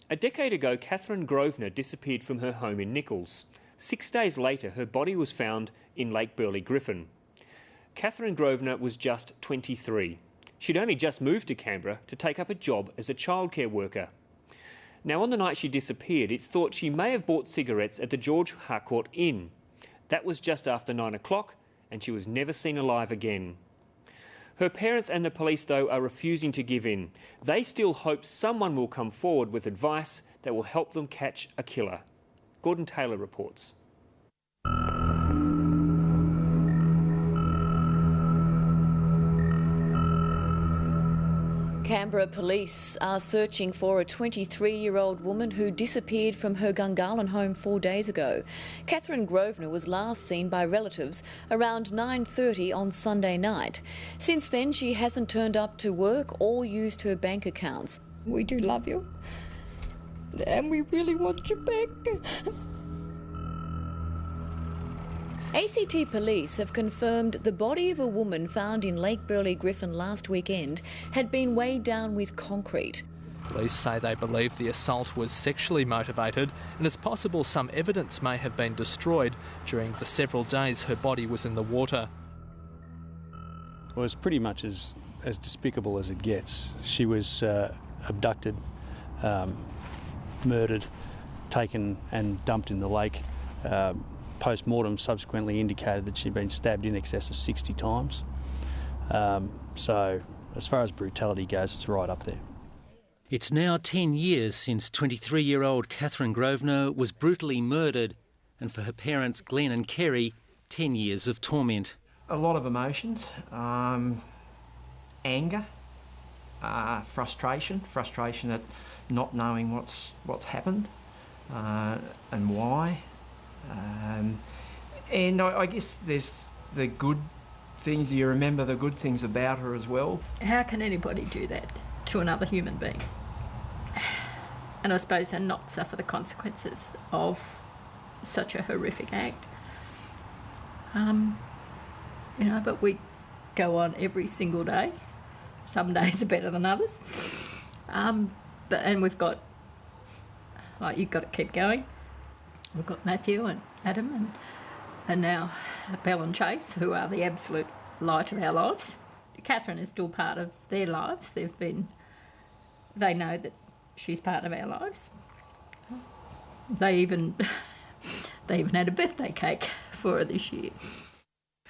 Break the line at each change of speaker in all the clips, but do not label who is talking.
A decade ago, Kathryn Grosvenor disappeared from her home in Nichols. 6 days later, her body was found in Lake Burley-Griffin. Kathryn Grosvenor was just 23. She'd only just moved to Canberra to take up a job as a childcare worker. Now, on the night she disappeared, it's thought she may have bought cigarettes at the George Harcourt Inn. That was just after 9 o'clock, and she was never seen alive again. Her parents and the police, though, are refusing to give in. They still hope someone will come forward with advice that will help them catch a killer. Gordon Taylor reports.
Canberra police are searching for a 23-year-old woman who disappeared from her Gungahlin home 4 days ago. Kathryn Grosvenor was last seen by relatives around 9:30 on Sunday night. Since then, she hasn't turned up to work or used her bank accounts.
We do love you, and we really want you back.
ACT police have confirmed the body of a woman found in Lake Burley-Griffin last weekend had been weighed down with concrete.
Police say they believe the assault was sexually motivated, and it's possible some evidence may have been destroyed during the several days her body was in the water.
Well, it's pretty much as despicable as it gets. She was abducted, murdered, taken and dumped in the lake. Post-mortem subsequently indicated that she'd been stabbed in excess of 60 times. So as far as brutality goes, it's right up there.
It's now 10 years since 23-year-old Kathryn Grosvenor was brutally murdered, and for her parents Glenn and Kerry, 10 years of torment.
A lot of emotions, anger, frustration at not knowing what's happened and why. And I guess there's the good things. You remember the good things about her as well.
How can anybody do that to another human being? And I suppose and not suffer the consequences of such a horrific act. But we go on every single day. Some days are better than others. And we've got, you've got to keep going. We've got Matthew and Adam and now Belle and Chase, who are the absolute light of our lives. Kathryn is still part of their lives. They know that she's part of our lives. They even had a birthday cake for her this year.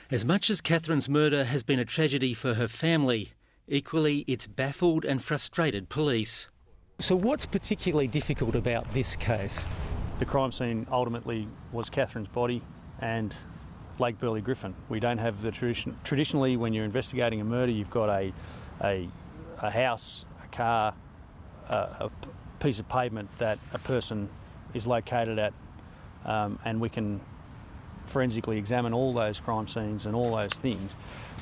As much as Kathryn's murder has been a tragedy for her family, equally it's baffled and frustrated police.
So what's particularly difficult about this case?
The crime scene ultimately was Kathryn's body and Lake Burley-Griffin. We don't have the tradition. Traditionally, when you're investigating a murder, you've got a house, a car, a piece of pavement that a person is located at, and we can forensically examine all those crime scenes and all those things.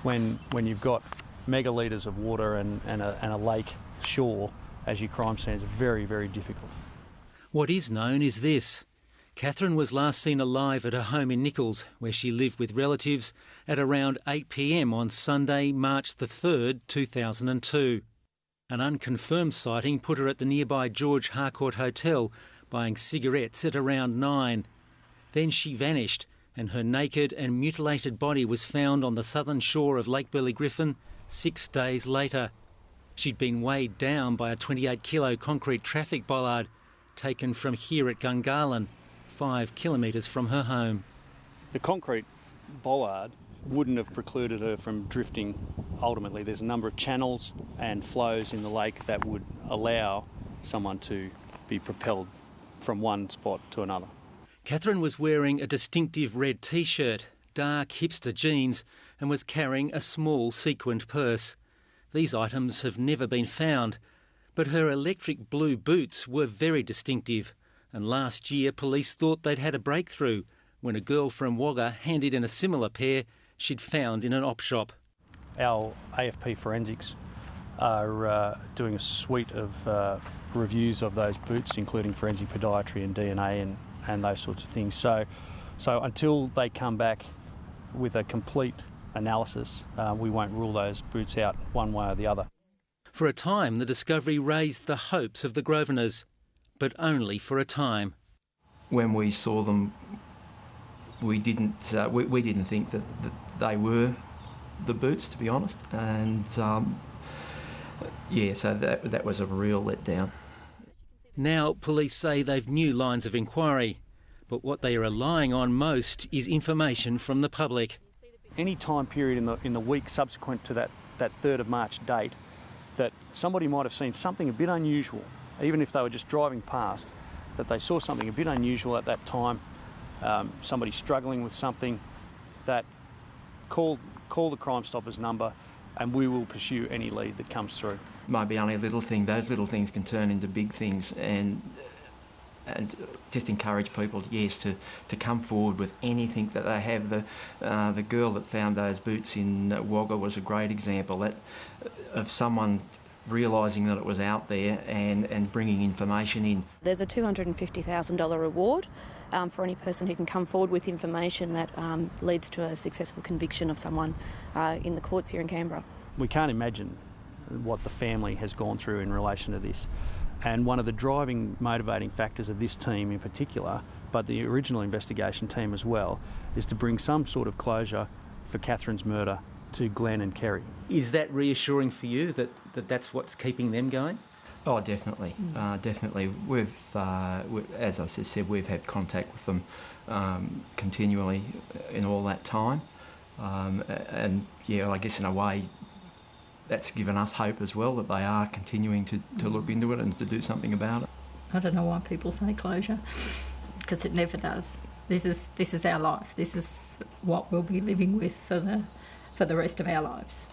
When you've got megalitres of water and a lake shore as your crime scene, it's very, very difficult.
What is known is this. Kathryn was last seen alive at her home in Nichols, where she lived with relatives, at around 8 p.m. on Sunday, March the 3rd, 2002. An unconfirmed sighting put her at the nearby George Harcourt Hotel, buying cigarettes at around 9. Then she vanished, and her naked and mutilated body was found on the southern shore of Lake Burley-Griffin 6 days later. She'd been weighed down by a 28-kilo concrete traffic bollard, taken from here at Gungahlin, 5 kilometres from her home.
The concrete bollard wouldn't have precluded her from drifting ultimately. There's a number of channels and flows in the lake that would allow someone to be propelled from one spot to another.
Kathryn was wearing a distinctive red T-shirt, dark hipster jeans, and was carrying a small sequined purse. These items have never been found, but her electric blue boots were very distinctive, and last year police thought they'd had a breakthrough when a girl from Wagga handed in a similar pair she'd found in an op shop.
Our AFP forensics are doing a suite of reviews of those boots, including forensic podiatry and DNA and those sorts of things. So until they come back with a complete analysis, we won't rule those boots out one way or the other.
For a time, the discovery raised the hopes of the Grosvenors. but only for a time.
When we saw them, we didn't think that they were the boots, to be honest, and so that was a real letdown.
Now police say they've new lines of inquiry, but what they are relying on most is information from the public.
Any time period in the week subsequent to that 3rd of March date that somebody might have seen something a bit unusual, even if they were just driving past, that they saw something a bit unusual at that time, somebody struggling with something, that call the Crime Stoppers number and we will pursue any lead that comes through.
Might be only a little thing. Those little things can turn into big things, and just encourage people, yes, to come forward with anything that they have. The girl that found those boots in Wagga was a great example of someone realising that it was out there and bringing information in.
There's a $250,000 reward for any person who can come forward with information that leads to a successful conviction of someone in the courts here in Canberra.
We can't imagine what the family has gone through in relation to this. And one of the driving, motivating factors of this team in particular, but the original investigation team as well, is to bring some sort of closure for Kathryn's murder to Glenn and Kerry.
Is that reassuring for you that that's what's keeping them going?
Oh, definitely, definitely. We've, as I said, we've had contact with them continually in all that time, and yeah, I guess in a way, that's given us hope as well that they are continuing to look into it and to do something about it.
I don't know why people say closure, because it never does. This is our life. This is what we'll be living with for the rest of our lives.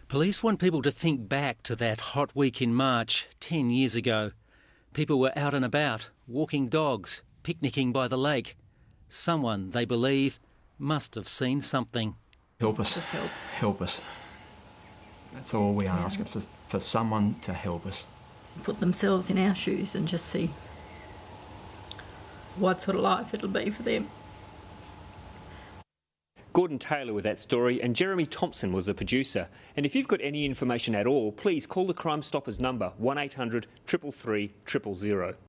Police want people to think back to that hot week in March 10 years ago. People were out and about, walking dogs, picnicking by the lake. Someone, they believe, must have seen something.
Help us. Help us. That's all we ask, for someone to help us.
Put themselves in our shoes and just see what sort of life it'll be for them.
Gordon Taylor with that story, and Jeremy Thompson was the producer. And if you've got any information at all, please call the Crime Stoppers number 1800 333 000.